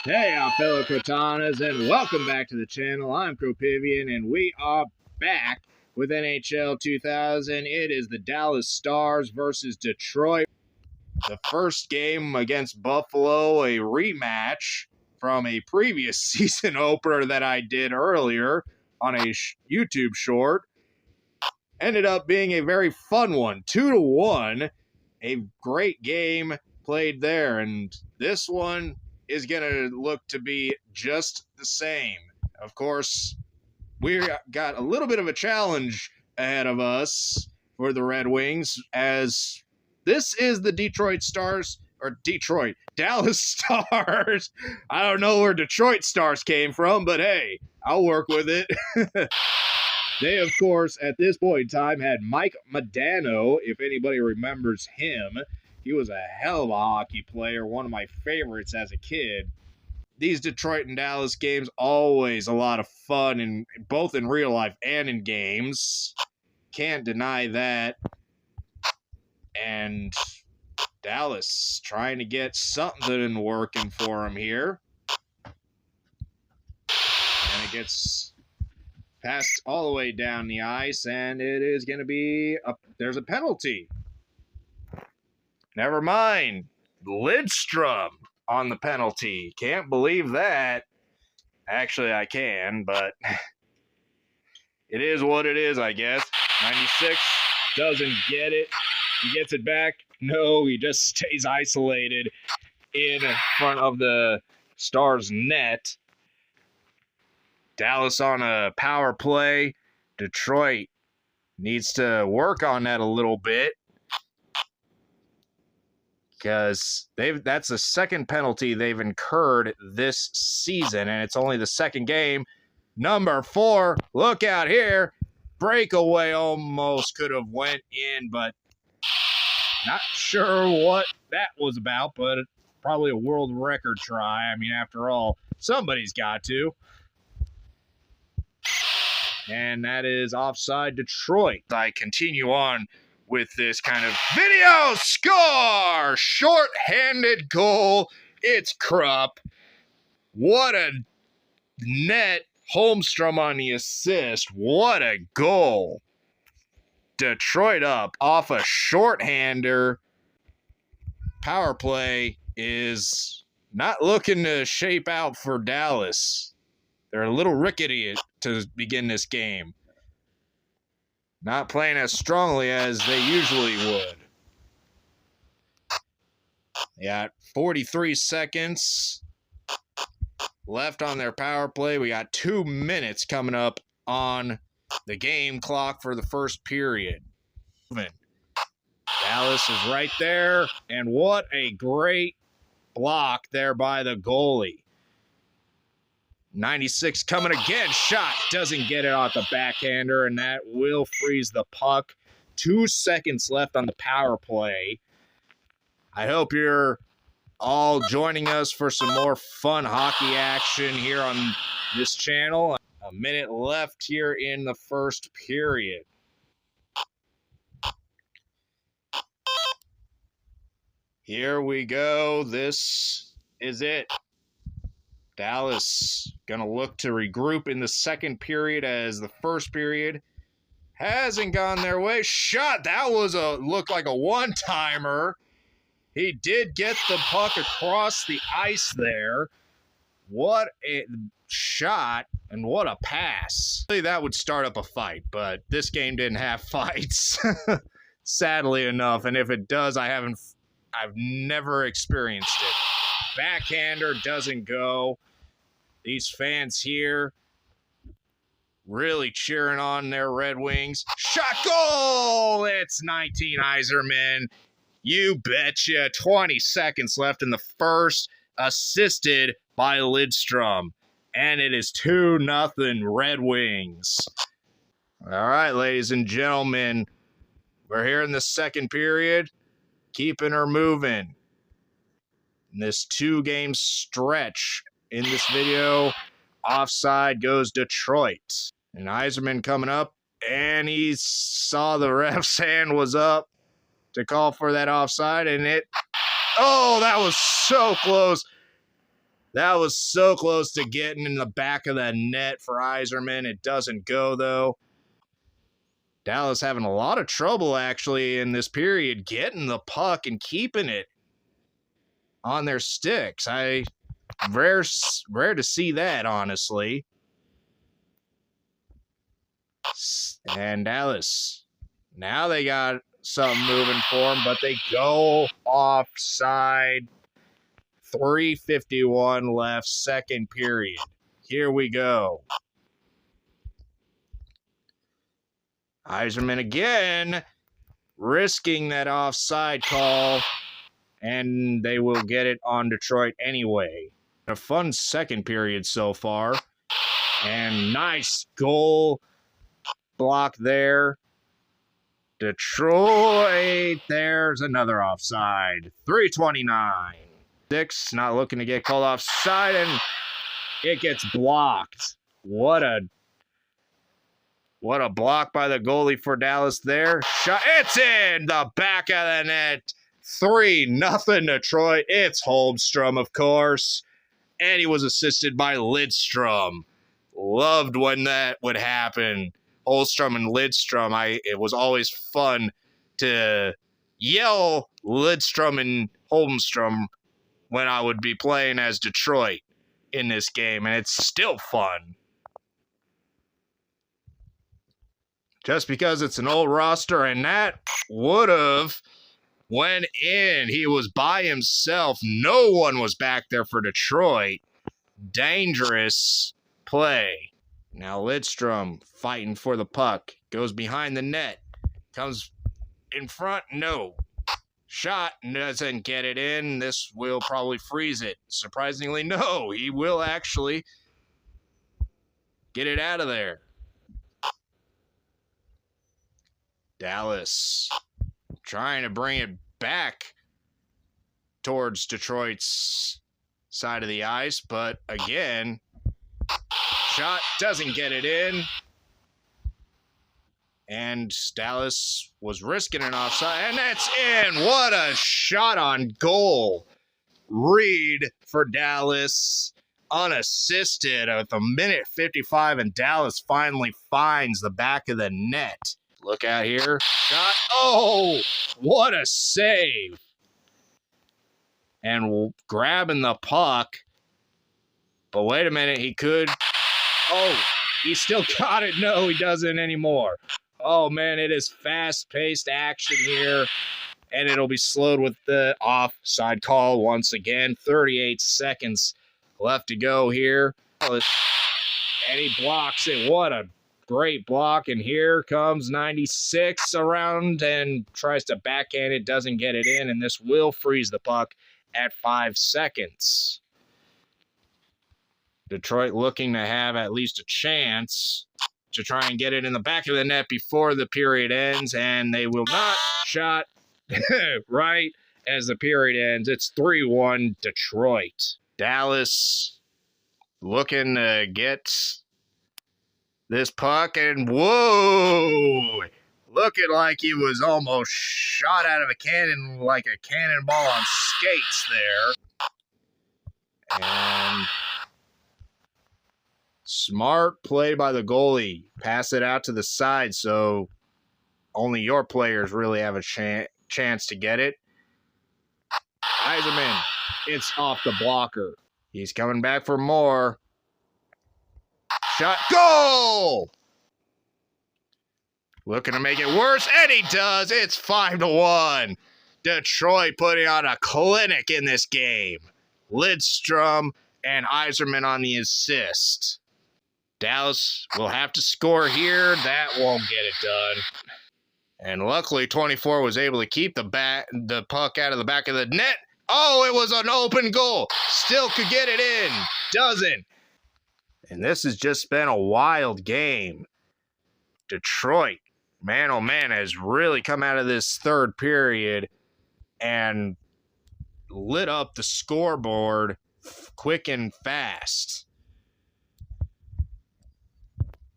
Hey, our fellow Crotanas, and welcome back to the channel. I'm Cropivian, and we are back with NHL 2000. It is the Dallas Stars versus Detroit. The first game against Buffalo, a rematch from a previous season opener that I did earlier on a YouTube short. Ended up being a very fun one, 2-1. A great game played there, and this one is going to look to be just the same. Of course, we got a little bit of a challenge ahead of us for the Red Wings, as this is the Dallas Stars. I don't know where Detroit Stars came from, but hey, I'll work with it. They, of course, at this point in time, had Mike Modano, if anybody remembers him. He was a hell of a hockey player, one of my favorites as a kid. These Detroit and Dallas games, always a lot of fun, both in real life and in games. Can't deny that. And Dallas trying to get something working for him here. And it gets passed all the way down the ice, and it is going to be there's a penalty. Never mind. Lidstrom on the penalty. Can't believe that. Actually, I can, but it is what it is, I guess. 96 doesn't get it. He gets it back. No, he just stays isolated in front of the Stars' net. Dallas on a power play. Detroit needs to work on that a little bit, because that's the second penalty they've incurred this season, and it's only the second game. Number 4, look out here. Breakaway almost could have went in, but not sure what that was about, but probably a world record try. I mean, after all, somebody's got to. And that is offside Detroit. I continue on with this kind of video. Score! Short-handed goal. It's Krupp. What a net. Holmstrom on the assist. What a goal. Detroit up off a short-hander. Power play is not looking to shape out for Dallas. They're a little rickety to begin this game. Not playing as strongly as they usually would. Yeah, 43 seconds left on their power play. We got 2 minutes coming up on the game clock for the first period. Dallas is right there, and what a great block there by the goalie. 96 coming again. Shot doesn't get it off the backhander, and that will freeze the puck. 2 seconds left on the power play. I hope you're all joining us for some more fun hockey action here on this channel. A minute left here in the first period. Here we go. This is it. Dallas going to look to regroup in the second period, as the first period hasn't gone their way. Shot. That was looked like a one-timer. He did get the puck across the ice there. What a shot and what a pass. That would start up a fight, but this game didn't have fights, sadly enough. And if it does, I've never experienced it. Backhander doesn't go. These fans here really cheering on their Red Wings. Shot, goal! It's 19 Yzerman. You betcha. 20 seconds left in the first, assisted by Lidstrom. And it is 2-0 Red Wings. All right, ladies and gentlemen, we're here in the second period, keeping her moving. In this 2-game stretch in this video, offside goes Detroit. And Yzerman coming up, and he saw the ref's hand was up to call for that offside, and oh, that was so close. That was so close to getting in the back of the net for Yzerman. It doesn't go, though. Dallas having a lot of trouble, actually, in this period, getting the puck and keeping it on their sticks. Rare to see that, honestly. And Dallas, now they got something moving for them, but they go offside. 3:51 left, second period. Here we go. Yzerman again, risking that offside call, and they will get it on Detroit anyway. A fun second period so far, and nice goal block there. Detroit, there's another offside. 3:29. 6, not looking to get called offside, and it gets blocked. What a block by the goalie for Dallas there. Shot, it's in the back of the net. 3-0 Detroit. It's Holmstrom, of course. And he was assisted by Lidstrom. Loved when that would happen. Holmstrom and Lidstrom. It was always fun to yell Lidstrom and Holmstrom when I would be playing as Detroit in this game, and it's still fun. Just because it's an old roster, and that would have went in. He was by himself. No one was back there for Detroit. Dangerous play. Now Lidstrom fighting for the puck. Goes behind the net. Comes in front. No. Shot, doesn't get it in. This will probably freeze it. Surprisingly, no. He will actually get it out of there. Dallas trying to bring it back towards Detroit's side of the ice, but again, shot doesn't get it in. And Dallas was risking an offside, and that's in. What a shot on goal. Reed for Dallas, unassisted at the minute 55, and Dallas finally finds the back of the net. Look out here. Shot. Oh, what a save. And grabbing the puck. But wait a minute, he could. Oh, he still got it. No, he doesn't anymore. Oh, man, it is fast-paced action here, and it'll be slowed with the offside call once again. 38 seconds left to go here. And he blocks it. What a great block, and here comes 96 around and tries to backhand it, doesn't get it in, and this will freeze the puck at 5 seconds. Detroit looking to have at least a chance to try and get it in the back of the net before the period ends, and they will not. Shot right as the period ends. It's 3-1 Detroit. Dallas looking to get this puck, and whoa! Looking like he was almost shot out of a cannon, like a cannonball on skates there. And smart play by the goalie. Pass it out to the side so only your players really have a chance to get it. Yzerman, it's off the blocker. He's coming back for more. Shot, goal! Looking to make it worse, and he does. It's 5-1. Detroit putting on a clinic in this game. Lidstrom and Yzerman on the assist. Dallas will have to score here. That won't get it done. And luckily, 24 was able to keep the puck out of the back of the net. Oh, it was an open goal. Still could get it in. Doesn't. And this has just been a wild game. Detroit, man, oh man, has really come out of this third period and lit up the scoreboard quick and fast.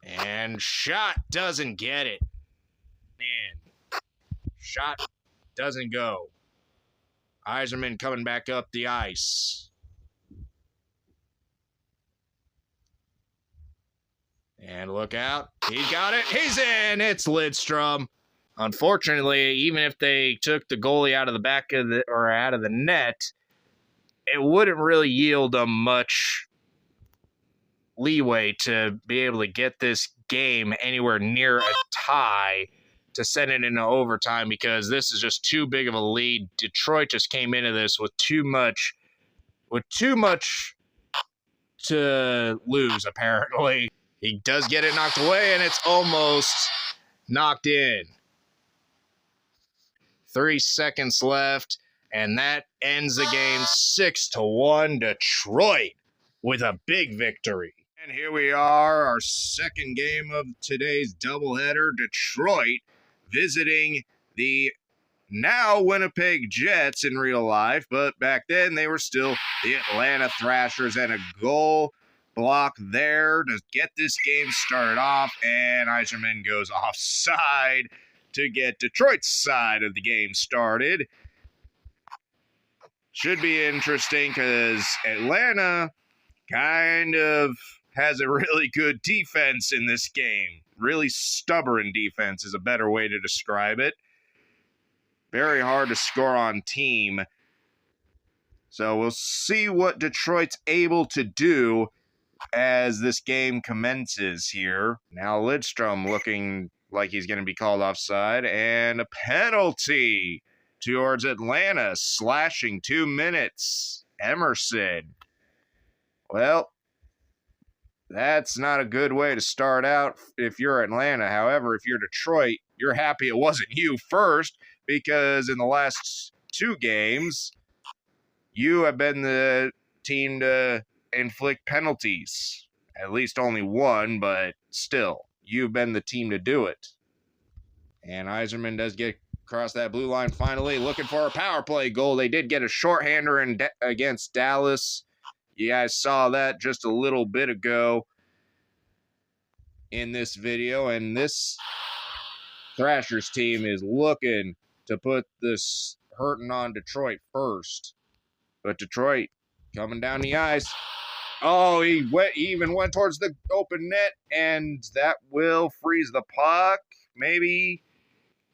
And shot doesn't get it. Man, shot doesn't go. Yzerman coming back up the ice. And look out. He got it. He's in. It's Lidstrom. Unfortunately, even if they took the goalie out of the back of the or out of the net, it wouldn't really yield them much leeway to be able to get this game anywhere near a tie to send it into overtime, because this is just too big of a lead. Detroit just came into this with too much to lose, apparently. He does get it knocked away, and it's almost knocked in. 3 seconds left, and that ends the game 6-1. Detroit with a big victory. And here we are, our second game of today's doubleheader. Detroit visiting the now Winnipeg Jets in real life, but back then they were still the Atlanta Thrashers, and a goal block there to get this game started off, and Yzerman goes offside to get Detroit's side of the game started. Should be interesting because Atlanta kind of has a really good defense in this game. Really stubborn defense is a better way to describe it. Very hard to score on team. So we'll see what Detroit's able to do as this game commences here. Now Lidstrom looking like he's going to be called offside, and a penalty towards Atlanta, slashing 2 minutes. Emerson. Well, that's not a good way to start out if you're Atlanta. However, if you're Detroit, you're happy it wasn't you first, because in the last 2 games, you have been the team to inflict penalties. At least only one, but still, you've been the team to do it. And Yzerman does get across that blue line finally, looking for a power play goal. They did get a shorthander against Dallas. You guys saw that just a little bit ago in this video, and this Thrashers team is looking to put this hurting on Detroit first. But Detroit coming down the ice. Oh, he even went towards the open net, and that will freeze the puck. Maybe.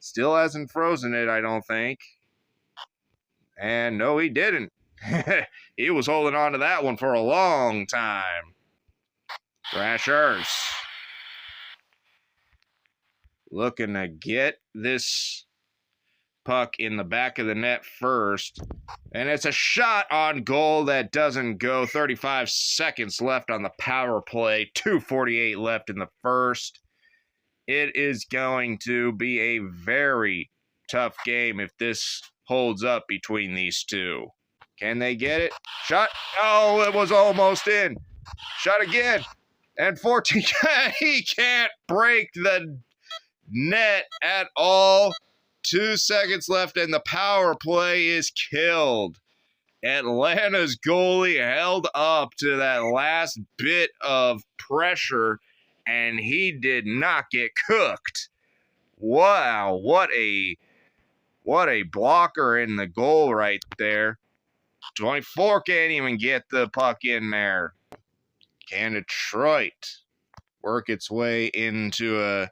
Still hasn't frozen it, I don't think. And no, he didn't. He was holding on to that one for a long time. Thrashers looking to get this puck in the back of the net first. And it's a shot on goal that doesn't go. 35 seconds left on the power play. 2:48 left in the first. It is going to be a very tough game if this holds up between these two. Can they get it? Shot. Oh, it was almost in. Shot again. And 14. He can't break the net at all. 2 seconds left, and the power play is killed. Atlanta's goalie held up to that last bit of pressure, and he did not get cooked. Wow, what a blocker in the goal right there. 24 can't even get the puck in there. Can Detroit work its way into a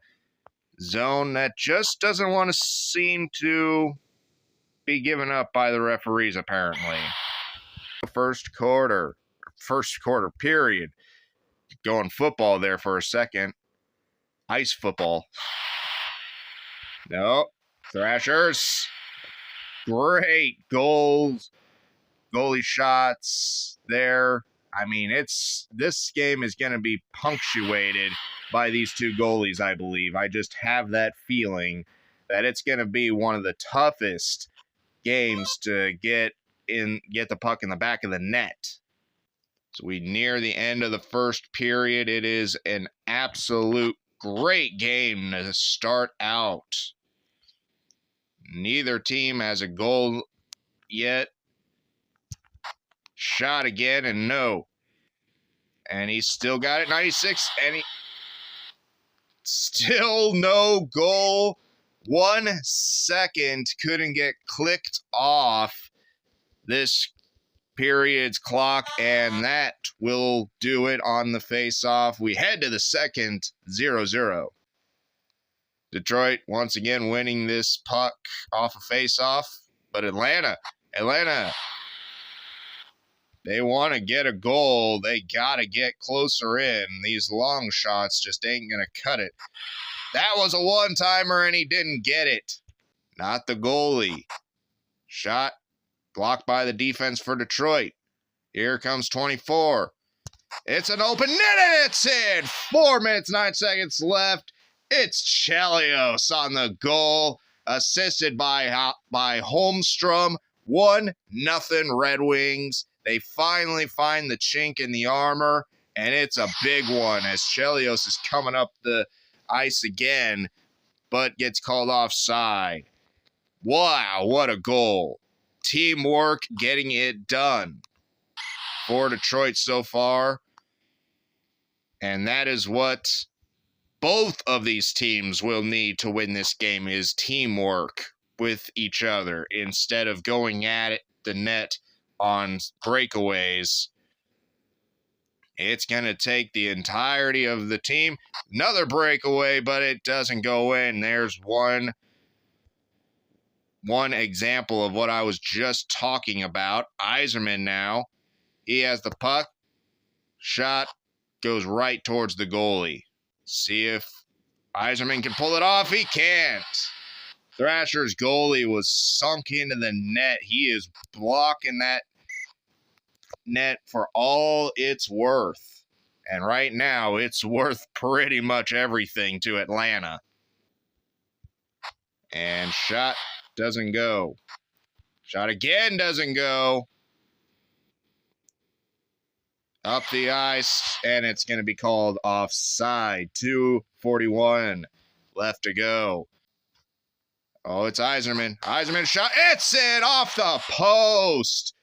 zone that just doesn't want to seem to be given up by the referees, apparently? First quarter period. Going football there for a second. Ice football. No. Thrashers. Great goals. Goalie shots there. I mean, this game is going to be punctuated by these two goalies, I believe. I just have that feeling that it's going to be one of the toughest games to get the puck in the back of the net. So we near the end of the first period. It is an absolute great game to start out. Neither team has a goal yet. Shot again, and no. And he's still got it. 96, and he still no goal. 1 second couldn't get clicked off this periods clock, and that will do it on the face-off. We head to the second, 0-0. Detroit once again winning this puck off a face-off, but Atlanta, they want to get a goal. They got to get closer in. These long shots just ain't going to cut it. That was a one-timer, and he didn't get it. Not the goalie. Shot blocked by the defense for Detroit. Here comes 24. It's an open net, and it's in. 4 minutes, 9 seconds left. It's Chelios on the goal, assisted by Holmstrom. 1-0 Red Wings. They finally find the chink in the armor, and it's a big one as Chelios is coming up the ice again, but gets called offside. Wow, what a goal. Teamwork getting it done for Detroit so far. And that is what both of these teams will need to win this game, is teamwork with each other instead of going at it, the net on breakaways. It's going to take the entirety of the team. Another breakaway, but it doesn't go in. There's one example of what I was just talking about. Yzerman now. He has the puck. Shot goes right towards the goalie. See if Yzerman can pull it off. He can't. Thrasher's goalie was sunk into the net. He is blocking that net for all it's worth. And right now, it's worth pretty much everything to Atlanta. And shot doesn't go. Shot again doesn't go. Up the ice, and it's going to be called offside. 2:41 left to go. Oh, it's Yzerman. Yzerman shot. It's in off the post.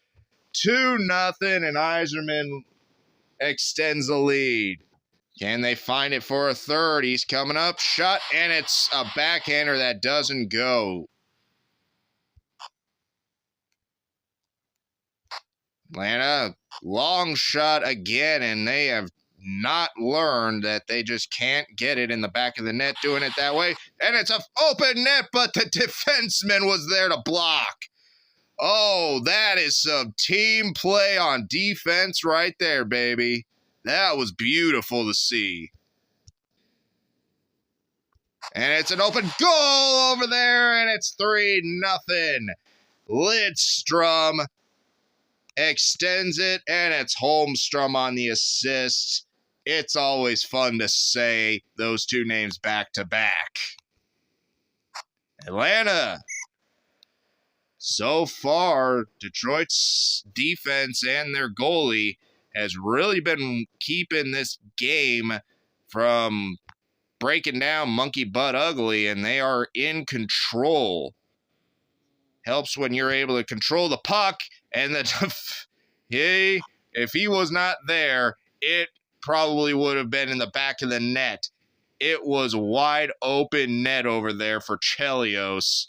2-0, and Yzerman extends the lead. Can they find it for a third? He's coming up. Shot, and it's a backhander that doesn't go. Atlanta, long shot again, and they have not learned that they just can't get it in the back of the net doing it that way. And it's an open net, but the defenseman was there to block. Oh, that is some team play on defense right there, baby. That was beautiful to see. And it's an open goal over there, and it's 3-0. Lidstrom extends it, and it's Holmstrom on the assist. It's always fun to say those two names back to back. Atlanta. So far, Detroit's defense and their goalie has really been keeping this game from breaking down monkey butt ugly, and they are in control. Helps when you're able to control the puck, and if he was not there, it probably would have been in the back of the net. It was wide open net over there for Chelios,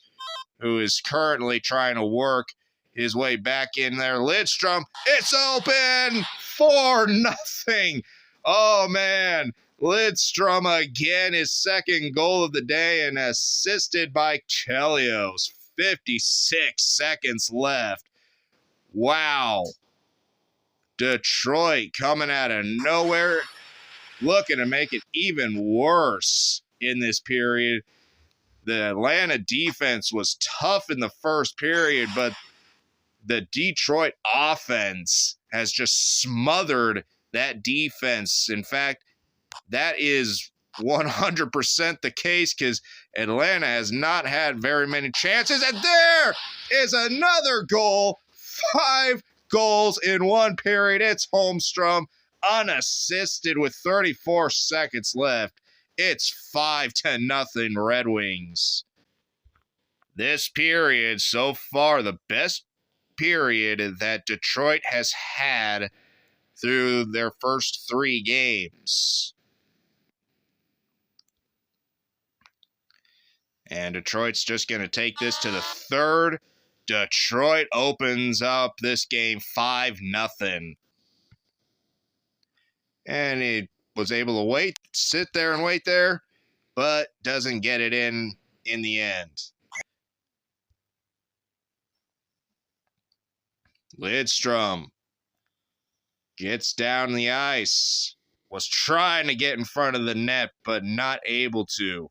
who is currently trying to work his way back in there. Lidstrom, it's open! 4-0. Oh, man. Lidstrom again, his second goal of the day, and assisted by Chelios. 56 seconds left. Wow. Detroit coming out of nowhere, looking to make it even worse in this period. The Atlanta defense was tough in the first period, but the Detroit offense has just smothered that defense. In fact, that is 100% the case because Atlanta has not had very many chances. And there is another goal. 5 goals in one period. It's Holmstrom unassisted with 34 seconds left. It's 5-0 Red Wings. This period so far, the best period that Detroit has had through their first 3 games. And Detroit's just going to take this to the third. Detroit opens up this game 5-0. And he was able to sit there and wait there, but doesn't get it in the end. Lidstrom gets down the ice. Was trying to get in front of the net, but not able to.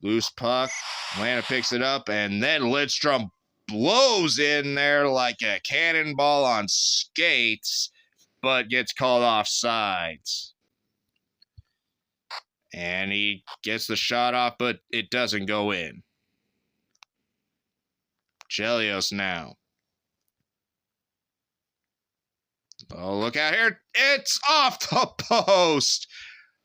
Loose puck. Atlanta picks it up, and then Lidstrom blows in there like a cannonball on skates, but gets called offsides. And he gets the shot off, but it doesn't go in. Chelios now. Oh, look out here. It's off the post.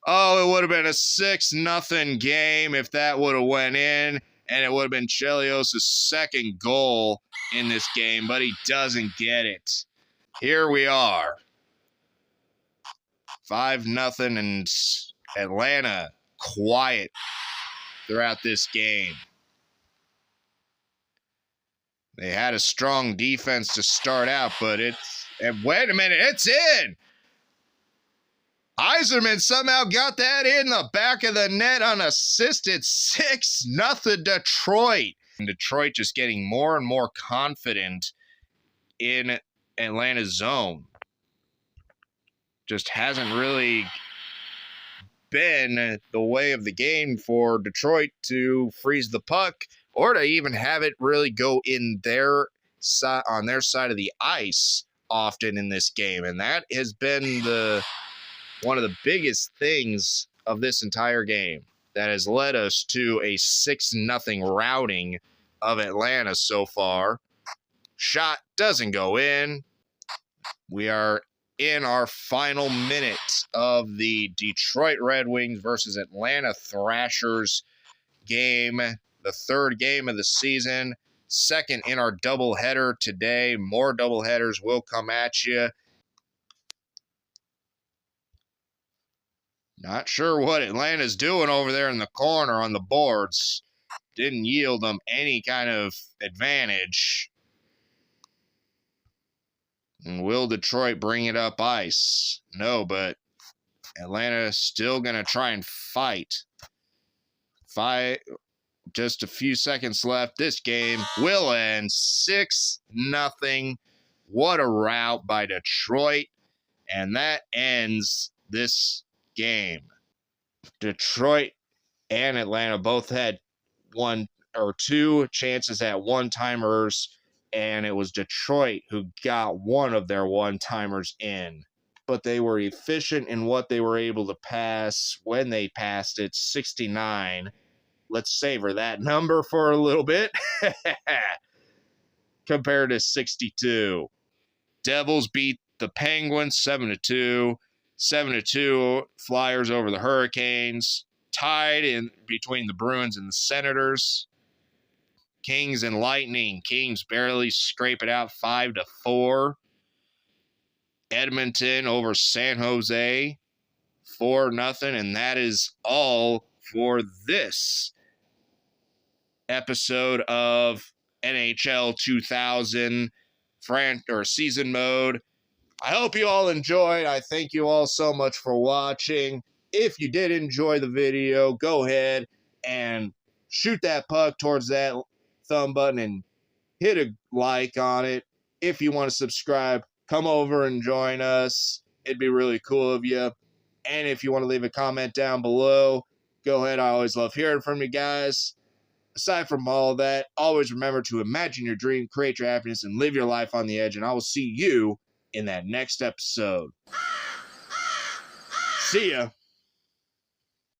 Oh, it would have been a 6-0 game if that would have went in, and it would have been Chelios' second goal in this game, but he doesn't get it. Here we are. 5-0, and Atlanta quiet throughout this game. They had a strong defense to start out, but and wait a minute, it's in. Yzerman somehow got that in the back of the net unassisted. 6-0 Detroit. And Detroit just getting more and more confident in Atlanta's zone. Just hasn't really been the way of the game for Detroit to freeze the puck or to even have it really go in their side, on their side of the ice often in this game. And that has been one of the biggest things of this entire game that has led us to a 6-0 routing of Atlanta so far. Shot doesn't go in. We are in our final minute of the Detroit Red Wings versus Atlanta Thrashers game, the third game of the season, second in our doubleheader today. More doubleheaders will come at you. Not sure what Atlanta's doing over there in the corner on the boards. Didn't yield them any kind of advantage. And will Detroit bring it up ice? No, but Atlanta still going to try and fight. Just a few seconds left. This game will end 6-0. What a rout by Detroit. And that ends this game. Detroit and Atlanta both had one or two chances at one-timers, and it was Detroit who got one of their one-timers in. But they were efficient in what they were able to pass when they passed it. 69. Let's savor that number for a little bit. Compared to 62. Devils beat the Penguins 7-2. 7-2 Flyers over the Hurricanes. Tied in between the Bruins and the Senators. Kings and Lightning. Kings barely scrape it out 5-4. Edmonton over San Jose 4-0. And that is all for this episode of NHL 2000 season mode. I hope you all enjoyed. I thank you all so much for watching. If you did enjoy the video, go ahead and shoot that puck towards that thumb button and hit a like on it. If you want to subscribe, come over and join us. It'd be really cool of you. And if you want to leave a comment down below, go ahead. I always love hearing from you guys. Aside from all that, always remember to imagine your dream, create your happiness, and live your life on the edge. And I will see you in that next episode. See ya.